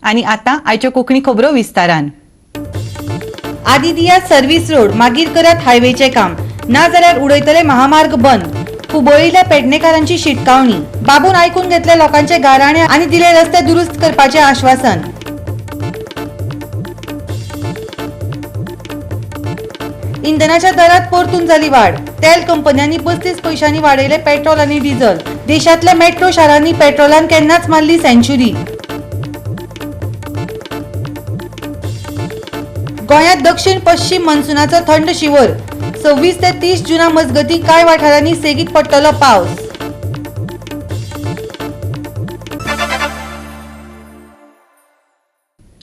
आणि आता आयच्यो कोंकणी खबरो विस्तारान। आदी दियात सर्व्हिस रोड मागीर करात हायवेचे काम, ना जाल्यार उडयतले महामार्ग बंद। कुबळिल्ल्या पेडणेकारांची शिटकावणी, बाबून आयकून घेतले लोकांचे गाराणे आणि दिले रस्ते दुरुस्त करपाचे आश्वासन। इंधनाच्या दरात परतून जाली वाढ, तेल कंपन्यांनी 35 पैशांनी वाडयले पेट्रोल आणि डिझेल। देशातल्या मेट्रो शारांनी पेट्रोलान केन्नाच मारली सेंच्युरी। गोंयात दक्षिण पश्चिम मान्सूनाचो थंड शिवर, 26 ते 30 जुना मजगती कांय वाठारांनी सेगीत पडटलो पावस।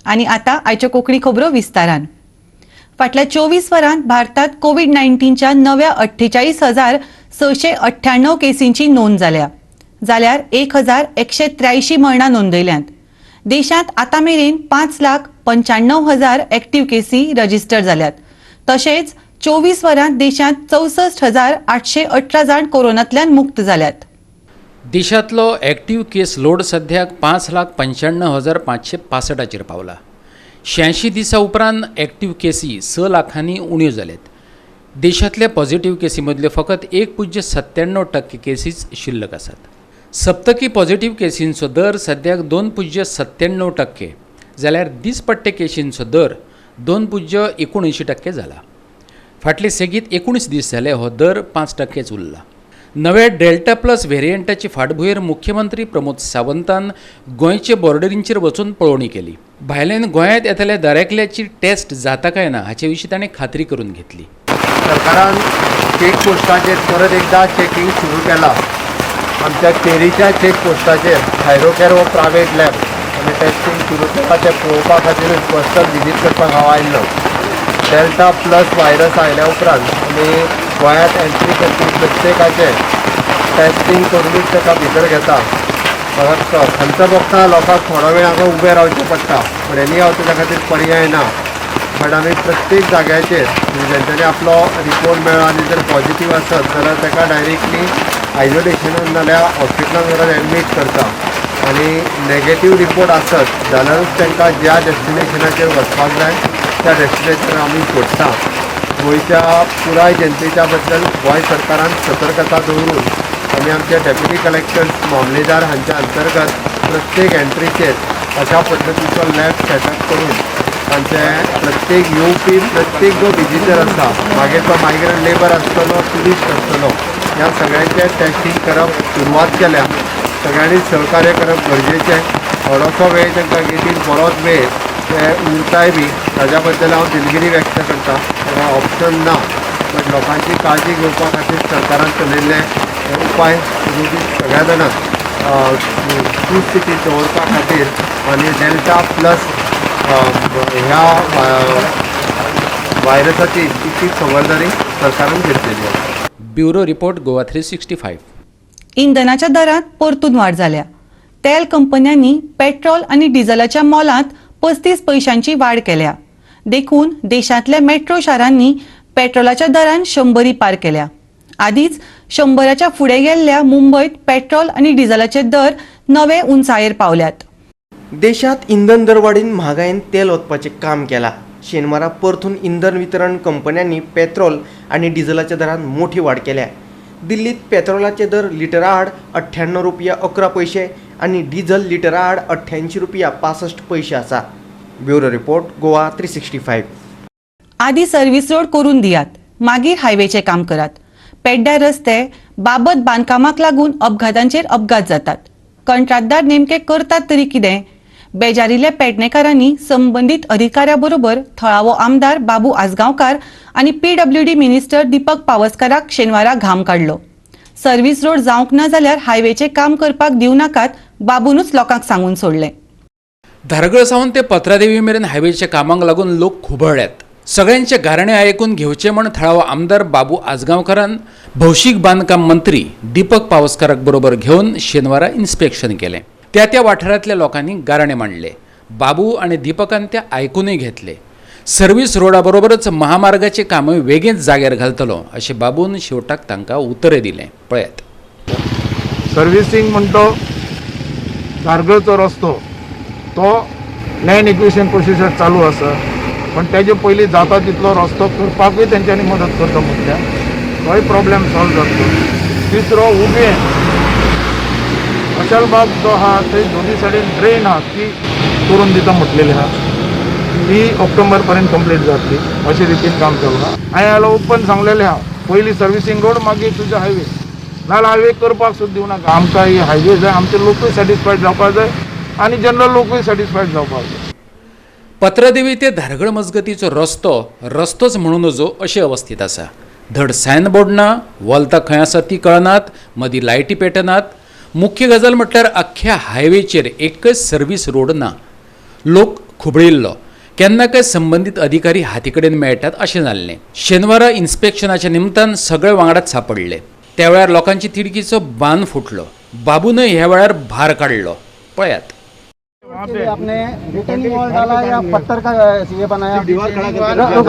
आणि आता आयच्यो कोंकणी खबरो विस्तारान। फाटल्या 24 वरांत भारतात कोविड-19च्या नव्या 48,698 केसींची नोंद जाल्यार 1,183 मरणां नोंदयल्यांत। देशांत आतां मेरेन 5,95,000 एक्टिव्ह केसी रजिस्टर जाल्यात। तशेंच 24 वरांत देशांत 64,818 जाण कोरोनांतल्यान मुक्त जाल्यात। देशांतलो एक्टिव्ह केस लोड सद्याक 5,95,565 पावला। 86 दिसां उपरांत एक्टिव्ह केसी 6 लाखांनी उण्यो जाल्यात। देशांतल्या पॉझिटिव्ह केसी मदल्यो फकत 1.97% केसीच शिल्लक आसात। सप्तकी पॉझिटिव्ह केसींचो दर सद्याक 2.97% जाल्यार दिसपट्टे केसींचो दर 2.79% जाला। फाटले सेगीत 19 दीस जाले हो दर 5%च उरला। नव्या डेल्टा प्लस व्हेरियंटाची फाटभुंयेर मुख्यमंत्री प्रमोद सावंतान गोंयचे बॉर्डरींचेर वचून पळोवणी केली। भायल्यान गोंयांत येतल्या दरेकल्याची टेस्ट जाता काय ना हाचे विशीं ताणें खात्री करून घेतली। सरकारान चेक पोस्टाचेर परत एकदा चेकिंग सुरू केला। आमच्या केरीच्या चेक पोस्टाचेर थायरोकेअर हो प्रायवेट लॅब आनी टेस्टिंग सुरू केला तें पळोवपा खातीर पर्सनल विजीट करपाक हांव आयिल्लो। डेल्टा प्लस व्हायरस आयल्या उपरांत आमी गोंयांत एंट्री करपी प्रत्येकाचें टेस्टिंग करूनच ताका भितर घेता। फकत खंत भोगता लोकांक थोडो वेळ हांगा उबें रावचें पडटा, फुडेंनी हांव ताच्या खातीर पर्याय ना। बट आमी प्रत्येक जाग्याचेर जेंच्यांनी आपलो रिपोर्ट मेळ्ळो आनी जर पॉझिटिव्ह आसत जाल्यार ताका डायरेक्टली आयसोलेशनान नाल्यार हॉस्पिटलांत व्हरून एडमीट करता आनी नेगेटीव रिपोर्ट आसत जाल्यारूच तांकां ज्या डेस्टिनेशनाचेर वचपाक जाय त्या डेस्टिनेशनार आमी सोडटा। गोंयच्या पुराय जनतेच्या बद्दल गोंय सरकारान सतर्कता दवरून आमी आमचे डेप्युटी कलेक्टर्स मामलेदार हांच्या अंतर्गत प्रत्येक एंट्रीचेर अशा पद्दतीचो लॅब सेटअप करून तांचे प्रत्येक येवपी प्रत्येक जो विजिटर आसा, मागीर तो मायग्रंट लेबर आसतलो ट्युरिस्ट आसतलो, ह्या सगळ्यांचे टेस्टिंग करप सुरवात केल्या। सगळ्यांनी सहकार्य करप गरजेचें। थोडोसो वेळ तांकां घेतली बरोच वेळ ते उरताय बी ताज्या बद्दल हांव दिलगिरी व्यक्त करता। ताका ऑप्शन ना, बट लोकांची काळजी घेवपा खातीर सरकारान चलयल्ले उपाय सगळ्या जाणांक सुस्थितीत दवरपा खातीर आनी डेल्टा प्लस ह्या व्हायरसाची तितकी खबरदारी सरकारान घेतलेली आसा। Bureau report Goa 365। इंधनाच्या दरात परतून वाड जाल्या। तेल कंपन्यांनी पेट्रोल आणि डिझेलाच्या मोलांत 35 पैशांची वाड केल्या। देखून देशांतल्या मेट्रो शारांनी पेट्रोलाच्या दरान 100 पार केल्या। आदीच 100च्या फुडें गेल्ल्या मुंबईत पेट्रोल आणि डिझेलाचे दर नवे उंचायेर पावल्यात। देशात इंधन दरवाढीन म्हागायेन तेल ओतपाचें काम केलां। शेनवारा परतून इंधन वितरण कंपन्यांनी पेट्रोल आणि डिझेलाच्या दरात मोठी वाड केल्या। दिल्लीत पेट्रोलाचे दर लिटरा आड 98 रुपया 11 पैसे आणि डिझेल लिटरा आड 88 रुपया 65 पैसे आसा। Bureau report Goa 365। आदी सर्व्हिस रोड करून दियात, मागीर हायवेचे काम करात। पेड्ड्या रस्ते बाबत बांदकामाक लागून अपघातांचेर अपघात जातात। कंत्राटदार नेमके करतात तरी कितें? बेजारिल्ल्या पेडणेकारांनी संबंधित अधिकाऱ्याबरोबर थळावो आमदार बाबू आजगांवकार आणि PWD मिनिस्टर दीपक पावसकाराक शेनवारा घाम काडलो। सर्व्हिस रोड जावंक ना जाल्यार हायवेचे काम करपाक दिव नाकात, बाबूनच लोकांक सांगून सोडलें। धारगळ सावन ते पत्रादेवी मेरेन हायवेच्या कामाक लागून लोक खुबळ्ळ्यात। सगळ्यांचे गारणे आयकून घेवचे म्हण थळावो आमदार बाबू आजगांवकारान भौशीक बांदकाम मंत्री दीपक पावसकाराक बरोबर घेवन शेनवारा इन्स्पेक्शन केलें। त्या वाठारांतल्या लोकांनी गारणे मांडले। बाबू आणि दीपकान ते आयकूनय घेतले। सर्व्हिस रोडा बरोबरच महामार्गाचे कामय वेगळेच जाग्यार घालतलो अशें बाबून शेवटाक तांकां उतरे दिलें। पळयात। सर्व्हिसिंग म्हणतो धारगळचो रस्तो तो लँड एक्विशन प्रोसिजर चालू आसा, पण तेजे पयलीं जाता तितलो रस्तो करपाकूय तेंच्यांनी मदत करता म्हटल्यार तोय प्रॉब्लेम सॉल्व जातलो. तिसरो उबें अशालबाग जो आहा थंय दोनी सायडीन ड्रेन आहा ती करून दिता म्हटलेली आहा, ती ऑक्टोबर पर्यंत कंप्लीट जातली अशे रितीन काम चालू आहा. हांवें जाल्यार ओपन सांगलेलें आहा, पयलीं सर्विसींग रोड मागीर तुजे हायवे, नाल्यार हायवे करपाक सुद्दां दिवं नाका. आमकां ही हायवे जाय, आमचे लोकूय सॅटिस्फायड जावपाक जाय आनी जनरल लोकूय सॅटिस्फायड जावपाक जाय. पत्रदेवी ते धारगळ मजगतीचो रस्तोच म्हणून नजो अशे अवस्थेत आसा. धड सायनबोर्ड ना, वलता खंय आसा ती कळनात, मदीं लायटी पेटनात. मुख्य गजाल म्हटल्यार अख्ख्या हायवेचेर एकच सर्वीस रोड ना. लोक खुबळिल्लो, केन्ना काय संबंदीत अधिकारी हाती कडेन मेळटात अशें जाल्लें. शेनवारा इन्स्पेक्शनाच्या निमतान सगळे वांगडाच सापडले. त्या वेळार लोकांची तिडकीचो बांद फुटलो. बाबूनय ह्या वेळार भार काडलो. पळयात. आपने रिटर्निंग वॉल डाला या पत्थर का ये बनाया? दीवार खड़ा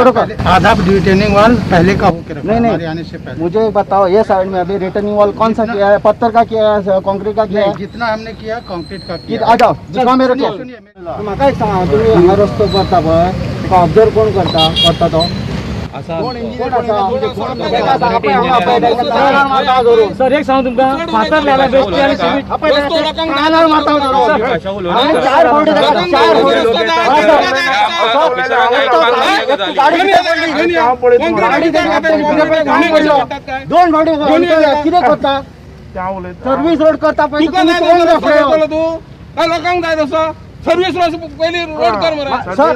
रुको। आधा रिटर्निंग वॉल पहले का होकर रखा नहीं हमारे आने से पहले। मुझे बताओ, ये साइड में अभी रिटर्निंग वॉल कौन सा किया है? पत्थर का किया है, कंक्रीट का किया है? जितना हमने किया कंक्रीट का किया। आ जाओ, दिखा मेरे को. म्हाका एक सांगा, तुम्ही हांगा रस्तो करता पळय, तुका ऑब्जर्व कोण करता तो? सर एक सांगू तुमका, फातर लायला बेश्टी आणि सिमेंट कानार मारता चार फावटी दोन फावटी कितें करता? सर्वीस रोड करता पळय लोकांक जाय तसो सर्वीस रोड पयली रोड कर मरे. सर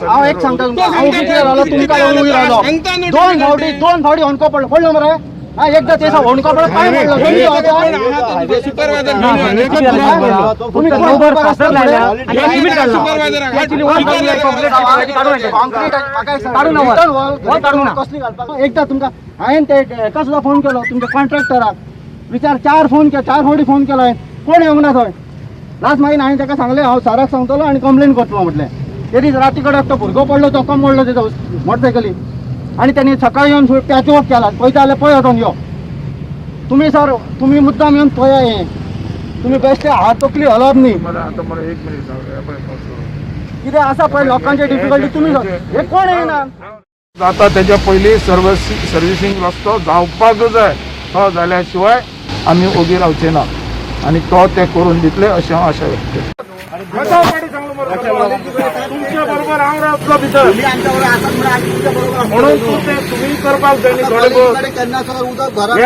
हांव एक सांगता तुमका, हांव कितें रावलो तुमकां येवन रावलो, दोन फावटी होणको पडलो मरे. हा एकदा तेसा होणको पडलो, काय म्हणलो सुपरवायझर तुम्ही बरोबर फास्टर लायल्या आणि लिमिट काढला. ऍक्च्युअली वॉल कसली घालपाक एकदा तुमका हांवें ते एका सुद्दां फोन केलो तुमच्या कॉन्ट्रॅक्टराक, विचार चार फावटी फोन केलो हांवें, कोण येवंक ना थंय. लास्ट मागीर हांवें ताका सांगलें हांव सराक सांगतलो आनी कंप्लेन करतलो म्हटलें. ते दीस राती कडेन तो भुरगो पडलो, चक्क मोडलो तेजो मोटरसायकली, आनी तेणी सकाळी येवन पॅच वर्क केला. पळयता जाल्यार पळय वचोन यो. तुम्ही सर तुम्ही मुद्दाम येवन पळया, हें तुमी बेश्टे हात तकली हलप न्ही. कितें आसा पळय लोकांचे डिफिकल्टी, तुमी हे कोण येना. जाता तेच्या पयलीं सर्विसींग रस्तो जावपाक जाय, तो जाल्या शिवाय आमी ओगी रावचे ना आनी तो ते करून दितले अशें हांव आशा व्यक्त करतां. तुमच्या बरोबर हांव रावतलो भितर, म्हणून तुम्ही करपाक जाय न्ही. थोडे हे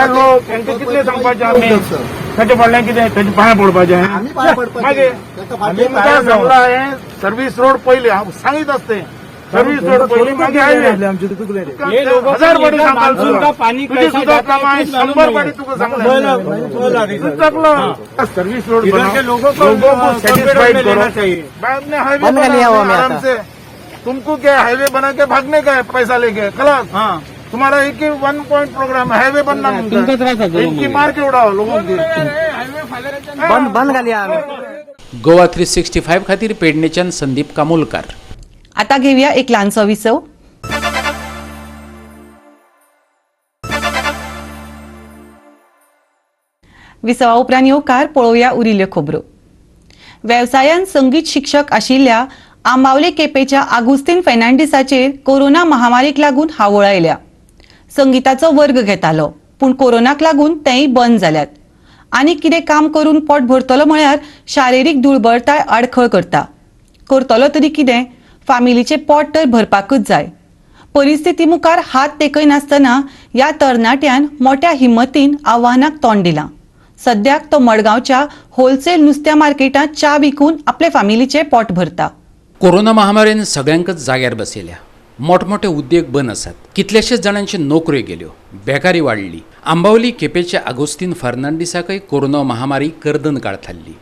लोक तांकां कितले सांगपाचें आमी, ताचे फाटल्यान कितें ताचे पांय पडपाचें. मागीर आमी मुखार सांगला हें सर्वीस रोड पयलीं हांव सांगीत आसतें. सर्विस रोड पयलीं मागीर हायवे. 1000 फावटी सांगता पाणी सुद्दां कामां 100 फावटी तुका सांगलें. सर्विस रोड लोगों को सैटिस्फाइड करो. बाद में हाईवे बनाओ आराम से. तुमको क्या हाईवे बना के भागने का है पैसा लेके, खलास. तुम्हारा एक ही 1 पॉइंट प्रोग्राम है, हाईवे बनना इनकी मार के उड़ाओ लोगों की. बंद घालया. गोवा 365 खातीर पेडणेच्यान संदीप कामोलकार. आता घेऊया एक ल्हानसो विसव. विसवा उपरांत येवकार पळोवया उरिल्ल्यो खबरो. वेवसायान संगीत शिक्षक आशिल्ल्या आंबावले केपेच्या आगुस्तीन फेर्नांडीसाचेर कोरोना महामारीक लागून हावळ आयल्या. संगीताचो वर्ग घेतालो, पूण कोरोनाक लागून तेंय बंद जाल्यात. आनी कितें काम करून पोट भरतलो म्हळ्यार शारिरीक दुर्बळताय आडखळ करतलो तरी कितें, फामिलीचे पोट तर भरपाकच जाय. परिस्थिती मुखार हात तेकयनासतना ह्या तरणाट्यान मोठ्या हिम्मतीन आव्हानाक तोंड दिलां. सद्याक तो मडगांवच्या होलसेल नुस्त्या मार्केटात च्या विकून आपले फामिलीचे पोट भरता. कोरोना महामारीन सगळ्यांकच जाग्यार बसयल्या. मोठमोठे उद्योग बंद आसात. कितलेशेच जाणांची नोकऱ्यो गेल्यो, बेकारी वाडली. आंबावली केपेच्या आगोस्तीन फर्नांडीसाकय कोरोना महामारी कर्दन काळ थारली.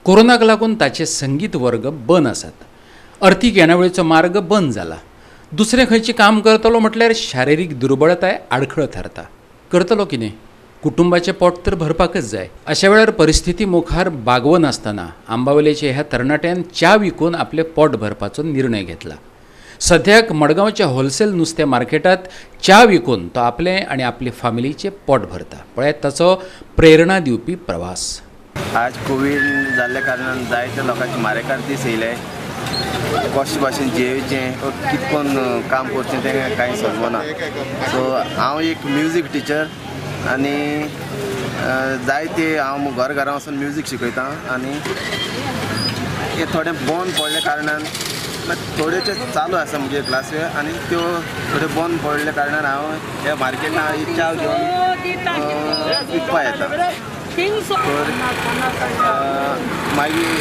कोरोनाक लागून ताचे संगीत वर्ग बंद आसात. अर्थीक येणावळीचो मार्ग बंद जाला. दुसरें खंयचें काम करतलो म्हटल्यार शारिरीक दुर्बळताय आडखळ थारता. करतलो कितें? कुटुंबाचें पोट तर भरपाकच जाय. अशा वेळार परिस्थिती मुखार बागवून आसतना आंबावलेच्या ह्या तरणाट्यान च्या विकून आपले पोट भरपाचो निर्णय घेतला. सद्याक मडगांवच्या होलसेल नुस्त्या मार्केटात च्या विकून तो आपले आनी आपले फामिलीचे पोट भरता. पळयात ताचो प्रेरणा दिवपी प्रवास. आज कोविड जाल्ल्या कारणान जायत्या लोकांचे मारेकार दीस येयले. कशें भाशेन जेवचें कितकोन काम करचें तें कांय समजना. सो हांव एक म्युजीक टिचर आनी जायते हांव घरा वचून म्युजीक शिकयतां आनी हे थोडें बंद पडले कारणान थोडेचे चालू आसा म्हणजे क्लासी आनी त्यो थोडे बंद पडले कारणान हांव ह्या मार्केटान ही च्या घेवन विकपा येता. तर मागीर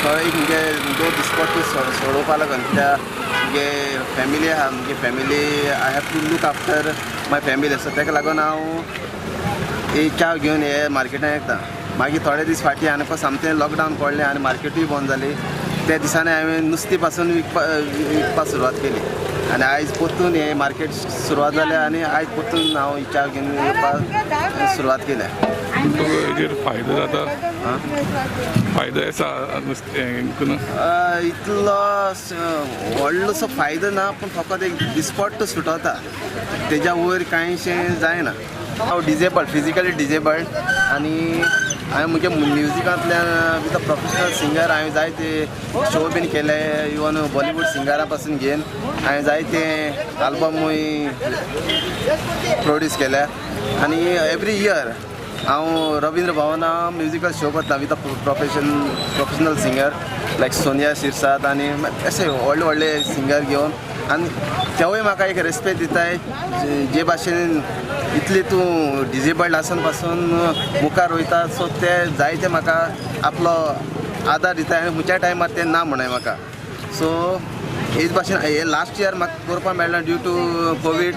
थंय म्हणजे जो दिसपट्टी सोडोवपा लागून कित्याक म्हगे फॅमिली आहा म्हगे family I have to look after my family so ताका लागून हांव ही च्या घेवन हे मार्केटान येता. मागीर थोडे दीस फाटीं आनी सामकें लॉकडावन पडलें आनी मार्केटूय बंद जाली. त्या दिसांनी हांवें नुस्तें पासून विकपा सुरवात केली आनी आयज परतून हे मार्केट सुरवात जाल्या आनी आयज परतून हांव ही च्या घेवन येवपाक सुरवात केल्या. हेजेर फायदो जाता फायदो आसा नुस्तें इतलो व्हडलोसो फायदो ना पूण फकत एक दिसपट्ट सुटोता तेज्या वयर कांयशें जायना. हांव डिजेबल्ड फिजिकली डिजेबल्ड आनी हांवें म्हज्या म्युजिकांतल्यान विथ अ प्रोफेशनल सिंगर हांवें जायते शो बीन केले. इवन बॉलिवूड सिंगरा पासून घेवन हांवें जायते आल्बमूय प्रोड्यूस केल्या आनी एवरी इयर हांव रवींद्र भवना म्युजिकल शो करता विथ अ प्रोफेशनल सिंगर लायक सोनिया शिरसाट आनी अशे व्हडले व्हडले सिंगर घेवन आनी तेवूय म्हाका एक रेस्पेक्ट दिताय जे भाशेन इतली तूं डिजेबल्ड आसून पासून मुखार वयता सो ते जायते म्हाका आपलो आदार दिताय आनी खंयच्या टायमार ते ना म्हणून म्हाका. सो हेच भाशेन हे लास्ट इयर म्हाका करपाक मेळना ड्यू टू कोवीड.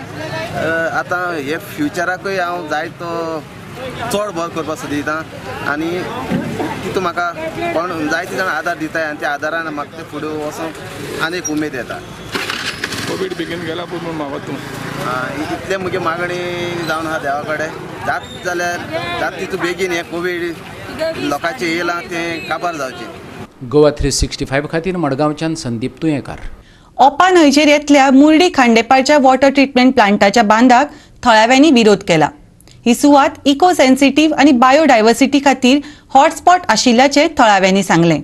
आतां हे फ्युचराकूय हांव जायतो चड बरो करपाक सोदितां आनी तितून म्हाका कोण जायते जाण आदार दिताय आनी त्या आदारान म्हाका ते फुडें वचूंक आनी एक उमेद येता. कोवीड बेगीन गेला पूण म्हाका तूं इतले मुगे मागणी जावन आहा देवा कडेन जात जाल्यार जात तितू बेगीन हे कोवीड लोकांचें येयलां तें काबार जावचें. गोवा 365 खातीर मडगांवच्यान संदीप तुयेंकार. ओपा न्हंयचेर येतल्या मुर्डी खांडेपारच्या वॉटर ट्रिटमेंट प्लांटाच्या बांदाक थळाव्यांनी विरोध केला. ही सुवात इको सेन्सिटीव्ह आनी बायोडायवर्सिटी खातीर हॉटस्पॉट आशिल्ल्याचें थळाव्यांनी सांगलें.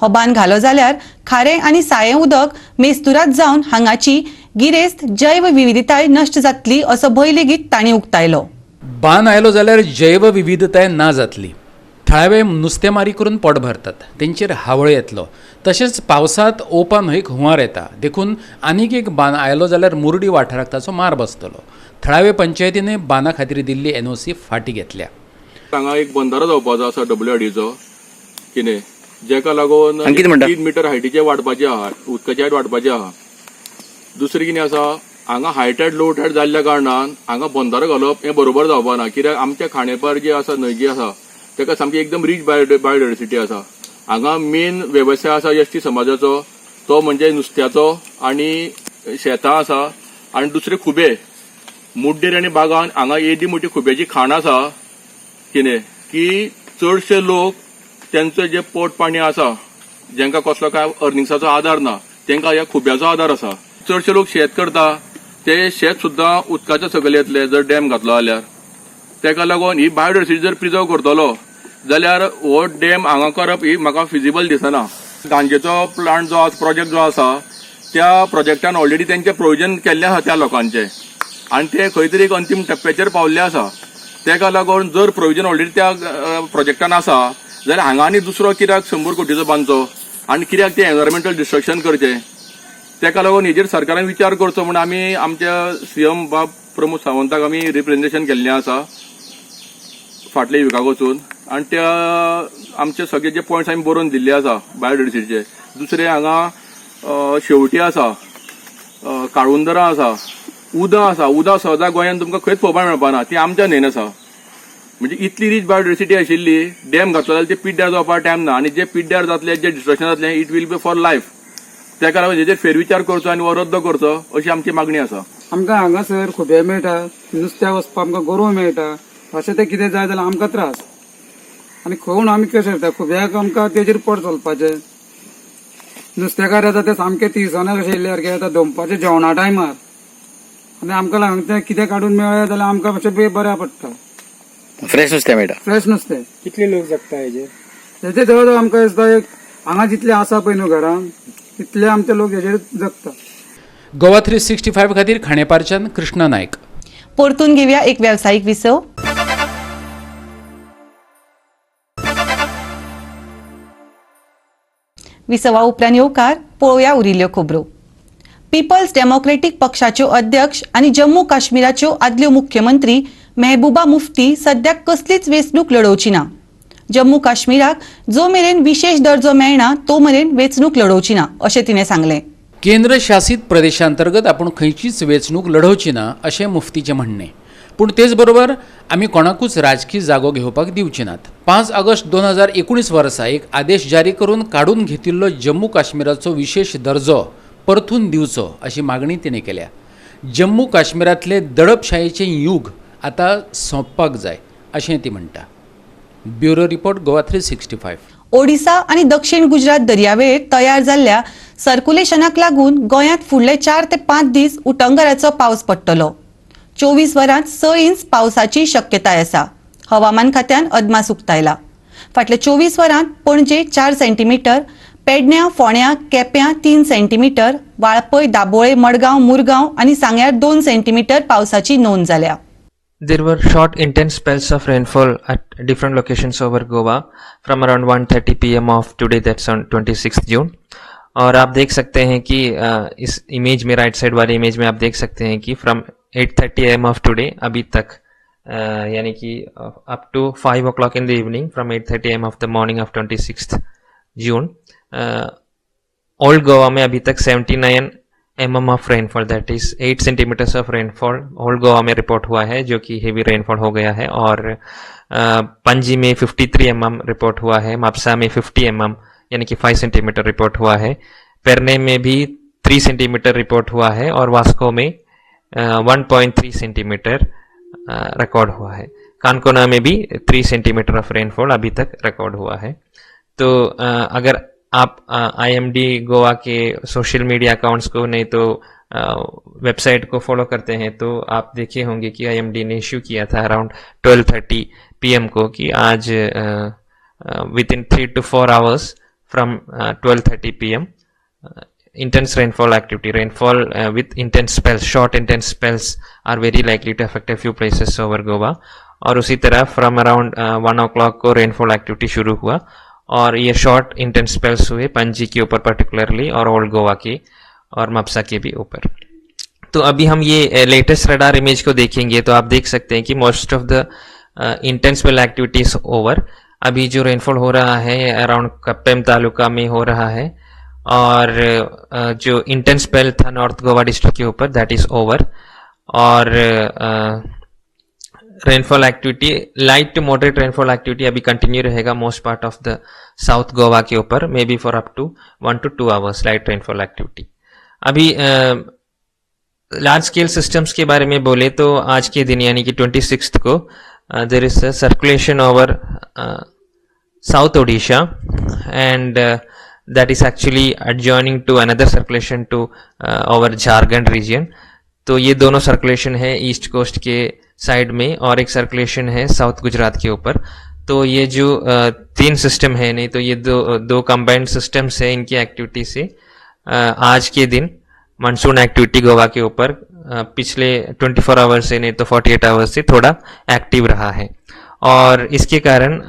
हो बांद घालो जाल्यार खारें आनी सायें उदक मेस्तुराद जावन हांगाची गिरेस्त जैव विविधताय नश्ट जातली असो भंय लेगीत तांणी उक्तायलो. बान आयलो जाल्यार जैव विविधताय ना जातली. थळावे नुस्तेमारी करून पोट भरतात तेंचेर हावळ येतलो. तशेंच पावसांत ओपा न्हंयक हुंवार येता देखून आनीक एक बान आयलो जाल्यार मुर्डी वाठाराक ताचो मार बसतलो. थळावे पंचायतीने बाना खातीर दिल्ली NOC फाटी घेतल्या. हांगा एक बंदारो जावपाचो आसा WRDचो कितें जेका लागून 3 मीटर हायटीचे वाडपाचे आहा उदकाची हायट वाडपाची आहा. दुसरें कितें आसा हांगा हाय टायड लो टायड जाल्ल्या कारणान हांगा बंदारो घालप हें बरोबर जावपाना. कित्याक आमच्या खांडेपार जी आसा न्हंय जी आसा ताका सामकी एकदम रीच बायोडायवर्सिटी आसा. हांगा मेन वेवसाय आसा एसटी समाजाचो तो म्हणजे नुस्त्याचो आनी शेतां आसा आनी दुसरे खुबे मुड्डेर आनी बागान हांगा येदी मोठी खुब्याची खाण आसा कितें की चडशे लोक तेंचो जे पोट पाणी आसा जेंका कसलो काय अर्निंग्साचो आधार ना तेंका ह्या खुब्याचो आधार आसा. चडशे लोक शेत करता ते शेत सुद्दां उदकाचे सकयल येतले जर डॅम घातलो जाल्यार. तेका लागून ही बायोडायवर्सिटी जर प्रिजर्व करतलो जाल्यार हो डॅम हांगा करप ही म्हाका फिजिबल दिसना. गांजेचो प्लांट जो प्रोजेक्ट जो आसा त्या प्रोजेक्टान ऑलरेडी तेंचे प्रोविजन केल्लें आसा त्या लोकांचे आनी ते खंय तरी एक अंतीम टप्प्याचेर पावल्ले आसा. तेका लागून जर प्रोविजन ऑलरेडी त्या प्रोजेक्टान आसा जाल्यार हांगा आनी दुसरो कित्याक 100 कोटीचो बांदचो आनी कित्याक ते एनवायरमेंटल डिस्ट्रक्शन करचें. तेका लागून हेजेर सरकारान विचार करचो म्हण आमी आमच्या CM बाब प्रमोद सावंताक आमी रिप्रेझेंटेशन केल्लें आसा फाटले विकाक वचून आनी त्या आमचे सगळे जे पॉयंट्स आमी बरोवन दिल्ले आसा बायोडायवर्सिटीचे. दुसरे हांगा शेवटी आसा काळुंदरां आसा उदक आसा. उदक सदां गोंयांत तुमकां खंयच पळोवपाक मेळपाना ती आमच्या न्हंयन आसा. म्हणजे इतली रीच बायोडायवर्सिटी आशिल्ली डॅम घातलो जाल्यार ते पिड्ड्यार जावपाक टायम ना आनी जे पिड्ड्यार जातले जे डिस्ट्रक्शन जातलें it will be for life. तेका लागून हेजेर फेरविचार करचो आनी हो रद्द करचो अशी आमची मागणी आसा. आमकां हांगासर खुबे मेळटा नुस्त्या वचपाक आमकां गोरवां मेळटा अशें तें कितें जाय जाल्यार आमकां त्रास आनी खंय आमी कशें करता खुब्याक आमकां तेजेर पोट चलपाचें. नुस्तेकार येता ते सामके तिळसाना कशें येयले सारके येता दनपारचे जेवणा टायमार आनी आमकां लागून तें कितें काडून मेळ्ळें जाल्यार आमकां मातशें बऱ्या पडटा. फ्रेश नुस्तें मेळटा. फ्रेश नुस्तें कितले लोक जगता हेजे हेजे जवळ जवळ आमकां दिसता एक हांगा जितले आसा पळय न्हू घरां तितले आमचे लोक हेजेर जगता. गोवा 365 खातीर खांडेपारच्यान कृष्णा नायक. परतून घेवया एक व्यावसायिक विसव. विसवा उपरांत येवकार पळोवया उरिल्ल्यो खबरो. पीपल्स डेमोक्रेटीक पक्षाच्यो अध्यक्ष आनी जम्मू काश्मीराच्यो आदल्यो मुख्यमंत्री मेहबूबा मुफ्ती सद्याक कसलीच वेंचणूक लडोवची ना. जम्मू काश्मीराक जो मेरेन विशेष दर्जो मेळना तो मेरेन वेंचणूक लडोवची ना अशें तिणें सांगलें. केंद्र शासीत प्रदेशांतर्गत आपूण खंयचीच वेंचणूक लढोवची ना अशें मुफ्तीचें म्हणणें. पूण तेच बरोबर आमी कोणाकूच राजकीय जागो घेवपाक दिवचे नात. 5 ऑगस्ट 2019 वर्सा एक आदेश जारी करून काडून घेतिल्लो जम्मू काश्मीराचो विशेष दर्जो परतून दिवचो अशी मागणी तिणें केल्या. जम्मू काश्मीरांतले दडपशायेचें युग आतां सोंपपाक जाय अशें ती म्हणटा. Bureau report Goa 365. ओडिसा आणि दक्षिण गुजरात दर्यावेळेर तयार जाल्ल्या सर्क्युलेशनाक लागून गोंयांत फुडले 4 ते 5 दीस उटंगराचो पावस पडटलो. 24 वरांत 6 इंच पावसाची शक्यताय आसा. हवामान खात्यान अदमास उक्तायला. फाटल्या 24 वरांत पणजे 4 सेंटीमीटर, पेडण्यां, फोंड्यां, केप्यां 3 सेंटीमीटर, वाळपय, दाबोळे, मडगांव, मुरगांव आणि सांग्यार 2 सेंटीमीटर पावसाची नोंद जाल्या. There were short intense spells of rainfall at different locations over Goa from around 1:30 p.m. of today, that's on 26th June. और आप देख सकते हैं कि इस इमेज में, राइट साइड वाले इमेज में आप देख सकते हैं कि फ्रॉम 8:30 am of today अभी तक यानी कि up to 5 o'clock in the evening from 8:30 am of the morning of 26th June, old Goa में अभी तक 79 mm of rainfall, that is 8 centimetres of rainfall old Goa में रिपोर्ट हुआ है, जो कि हेवी रेनफॉल हो गया है. और पणजी में 53 mm रिपोर्ट हुआ है. मापसा में 50 mm यानी कि 5 सेंटीमीटर रिपोर्ट हुआ है. पेरने में भी 3 सेंटीमीटर रिपोर्ट हुआ है. और वास्को में 1.3 सेंटीमीटर रिकॉर्ड हुआ है. कानकोना में भी 3 सेंटीमीटर ऑफ रेनफॉल अभी तक रिकॉर्ड हुआ है. तो अगर आप IMD गोवा के सोशल मीडिया अकाउंट्स को, नहीं तो वेबसाइट को फॉलो करते हैं, तो आप देखे होंगे कि IMD ने इश्यू किया था अराउंड 12:30 PM को कि आज with in 3 to 4 hours from 12:30 PM intense rainfall activity, rainfall with intense spells, short intense spells are very likely to affect a few places over Goa. और उसी तरह from around 1 o'clock को rainfall activity शुरू हुआ और ये short intense spells हुए पणजी के ऊपर पर्टिकुलरली, और ओल्ड गोवा के और मपसा के भी ऊपर. तो अभी हम ये लेटेस्ट रडार इमेज को देखेंगे तो आप देख सकते हैं कि most of the intense spell activities over. अभी जो रेनफॉल हो रहा है अराउंड कप्पेम तालुका में हो रहा है, और जो इंटेंस स्पेल था नॉर्थ गोवा डिस्ट्रिक्ट के ऊपर, दैट इज ओवर. और rainfall activity, light to moderate rainfall activity अभी कंटिन्यू रहेगा most part of the south Goa के ऊपर, may be for up to 1 to 2 hours light rainfall activity. अभी लार्ज स्केल सिस्टम्स के बारे में बोले तो आज के दिन यानी कि 26th को there is a circulation over south Odisha, and that is actually adjoining to another circulation to over Jharkhand region. तो ये दोनों सर्कुलेशन है ईस्ट कोस्ट के साइड में, और एक सर्कुलेशन है साउथ गुजरात के ऊपर. तो ये जो 3 सिस्टम है, नहीं तो ये दो कंबाइंड सिस्टम्स है, इनकी एक्टिविटी से आज के दिन मानसून एक्टिविटी गोवा के ऊपर पिछले 24 आवर्स से, नहीं तो 48 आवर्स से थोड़ा एक्टिव रहा है. और इसके कारण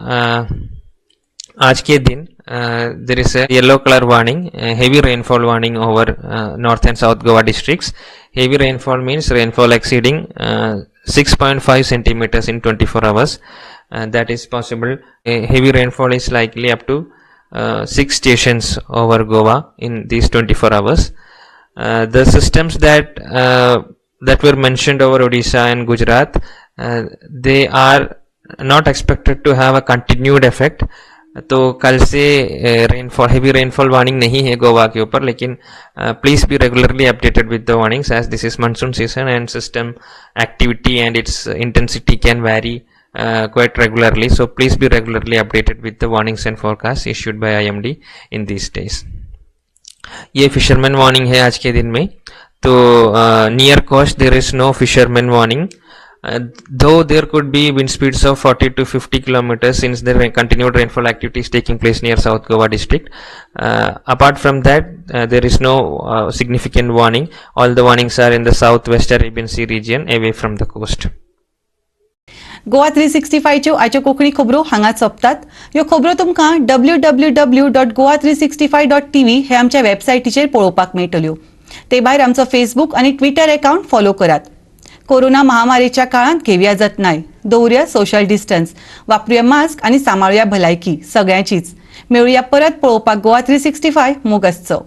आज के दिन there is a yellow color warning, heavy rainfall warning over north and south Goa districts. Heavy rainfall means rainfall exceeding 6.5 centimeters in 24 hours. That is possible. Heavy rainfall is likely up to 6 stations over Goa in these 24 hours. The systems that were mentioned over Odisha and Gujarat, they are not expected to have a continued effect. तो कल से heavy rainfall warning नहीं है गोवा के ऊपर, लेकिन please be regularly updated with the warnings as this is monsoon season and system activity and its intensity can vary quite regularly. So please be regularly updated with the warnings and forecasts issued by IMD in these days. ये fisherman warning है आज के दिन में. तो near coast there is no fisherman warning. though there could be wind speeds of 40 to 50 kilometers since there are continued rainfall activities taking place near South Goa district. Apart from that, there is no significant warning. All the warnings are in the southwest Arabian Sea region away from the coast. Goa 365 च्यो आजच्यो कोंकणी खबरो हांगाच सोंपतात. ह्यो खबरो तुमकां www.goa365.tv हे आमच्या वेबसायटीचेर पळोवपाक मेळटल्यो. ते भायर आमचो फेसबूक आनी ट्विटर अकाउंट फॉलो करात. कोरोना महामारीच्या काळांत घेवया जतनाय, दवरया सोशल डिस्टन्स, वापरूया मास्क आनी सांबाळुया भलायकी सगळ्यांचीच. मेळुया परत पळोवपाक गोवा 365 मोग आसचो.